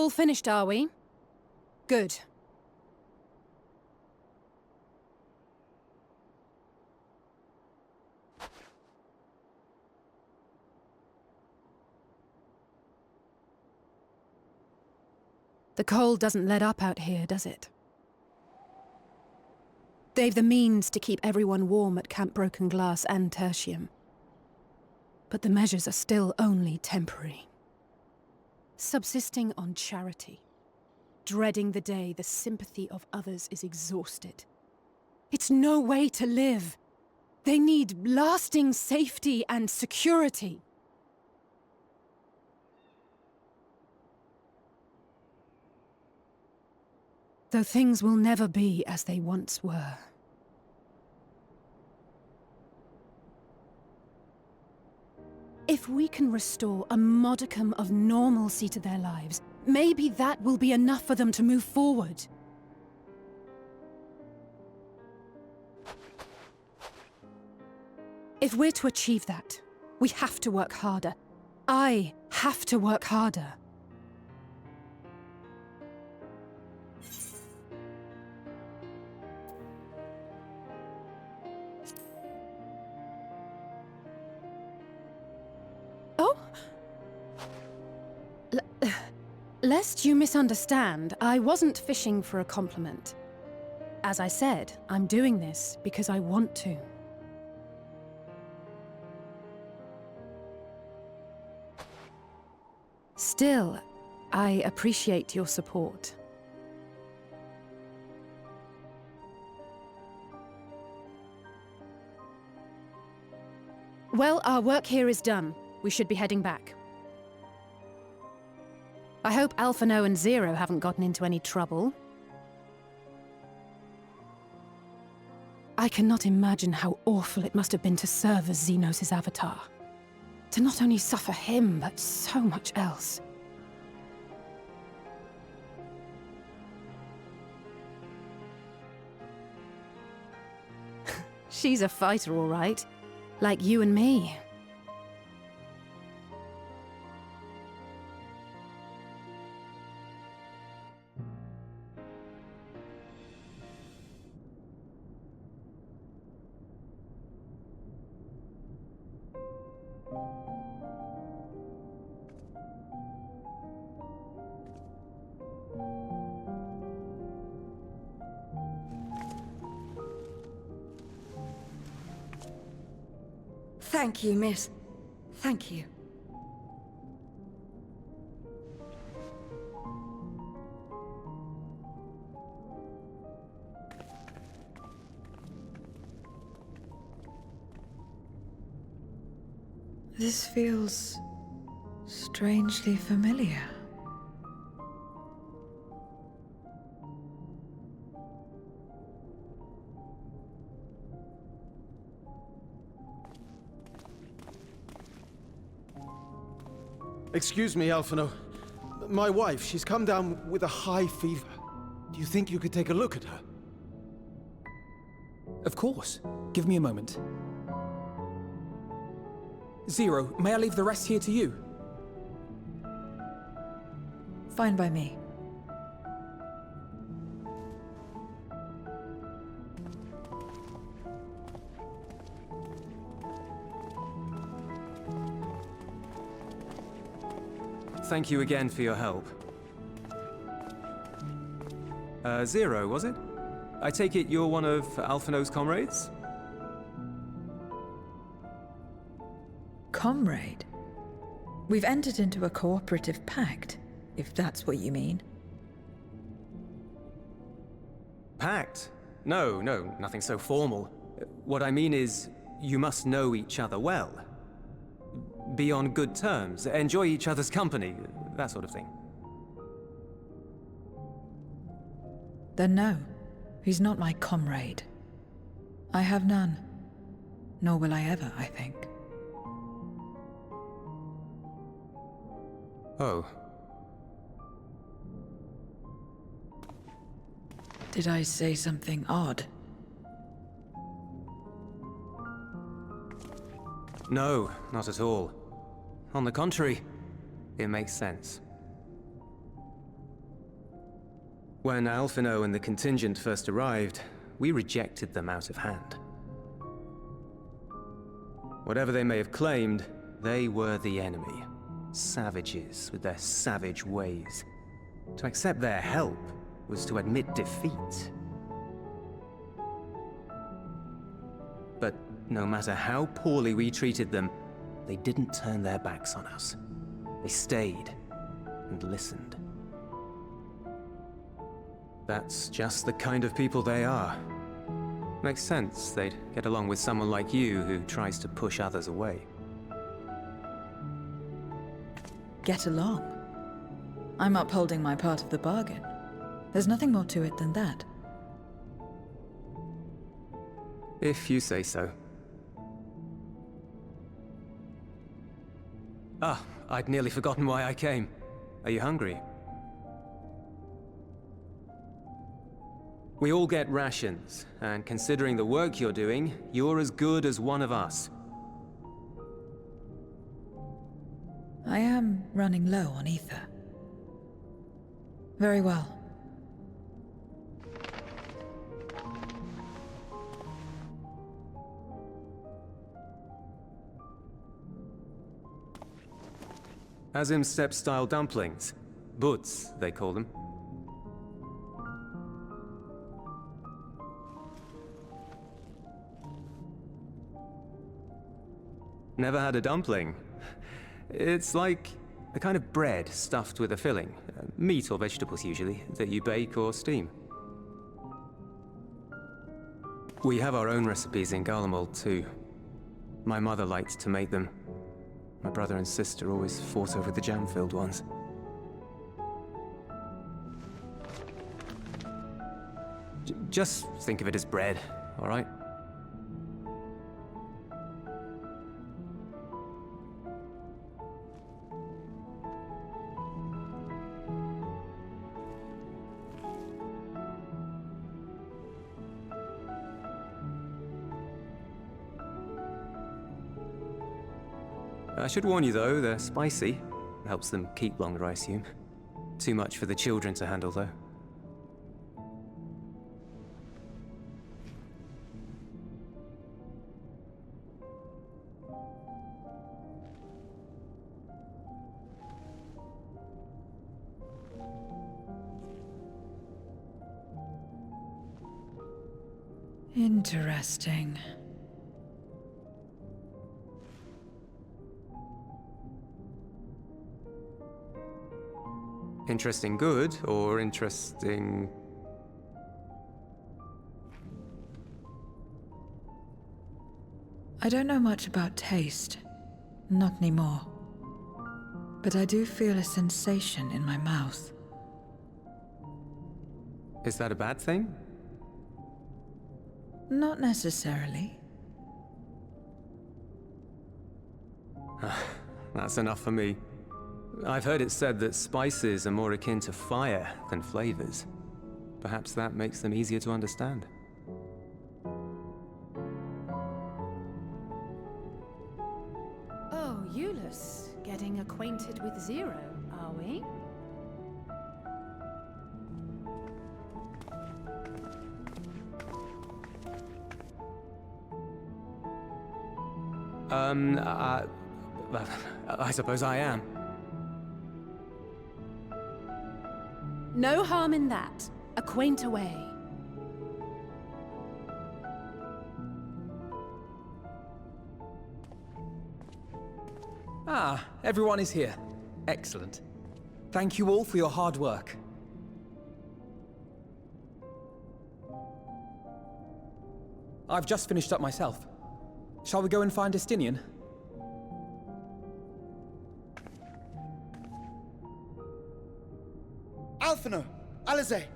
All finished, are we? Good. The cold doesn't let up out here, does it? They've the means to keep everyone warm at Camp Broken Glass and Tertium. But the measures are still only temporary. Subsisting on charity. Dreading the day the sympathy of others is exhausted. It's no way to live. They need lasting safety and security. Though things will never be as they once were. If we can restore a modicum of normalcy to their lives, maybe that will be enough for them to move forward. If we're to achieve that, we have to work harder. I have to work harder. Lest you misunderstand, I wasn't fishing for a compliment. As I said, I'm doing this because I want to. Still, I appreciate your support. Well, our work here is done. We should be heading back. I hope Alphino and Zero haven't gotten into any trouble. I cannot imagine how awful it must have been to serve as Xenos' avatar. To not only suffer him, but so much else. She's a fighter, all right. Like you and me. Thank you, miss. Thank you. This feels strangely familiar. Excuse me, Alphino. My wife, she's come down with a high fever. Do you think you could take a look at her? Of course. Give me a moment. Zero, may I leave the rest here to you? Fine by me. Thank you again for your help. Zero, was it? I take it you're one of Alphino's comrades? Comrade? We've entered into a cooperative pact, if that's what you mean. Pact? No, nothing so formal. What I mean is, you must know each other well. Be on good terms, enjoy each other's company, that sort of thing. Then no, he's not my comrade. I have none. Nor will I ever, I think. Oh. Did I say something odd? No, not at all. On the contrary, it makes sense. When Alphino and the contingent first arrived, we rejected them out of hand. Whatever they may have claimed, they were the enemy. Savages with their savage ways. To accept their help was to admit defeat. But no matter how poorly we treated them, they didn't turn their backs on us. They stayed and listened. That's just the kind of people they are. Makes sense they'd get along with someone like you who tries to push others away. Get along. I'm upholding my part of the bargain. There's nothing more to it than that. If you say so. Ah, I'd nearly forgotten why I came. Are you hungry? We all get rations, and considering the work you're doing, you're as good as one of us. I am running low on ether. Very well. Azim steppe-style dumplings. Buts, they call them. Never had a dumpling? It's like a kind of bread stuffed with a filling, meat or vegetables usually, that you bake or steam. We have our own recipes in Garlemald too. My mother liked to make them. My brother and sister always fought over the jam-filled ones. Just think of it as bread, all right? I should warn you though, they're spicy. Helps them keep longer, I assume. Too much for the children to handle though. Interesting. Interesting good, or interesting... I don't know much about taste. Not anymore. But I do feel a sensation in my mouth. Is that a bad thing? Not necessarily. That's enough for me. I've heard it said that spices are more akin to fire than flavors. Perhaps that makes them easier to understand. Oh, Euless, getting acquainted with Zero, are we? I suppose I am. No harm in that. Acquaint away. Ah, everyone is here. Excellent. Thank you all for your hard work. I've just finished up myself. Shall we go and find Estinian? Alphino! Alize!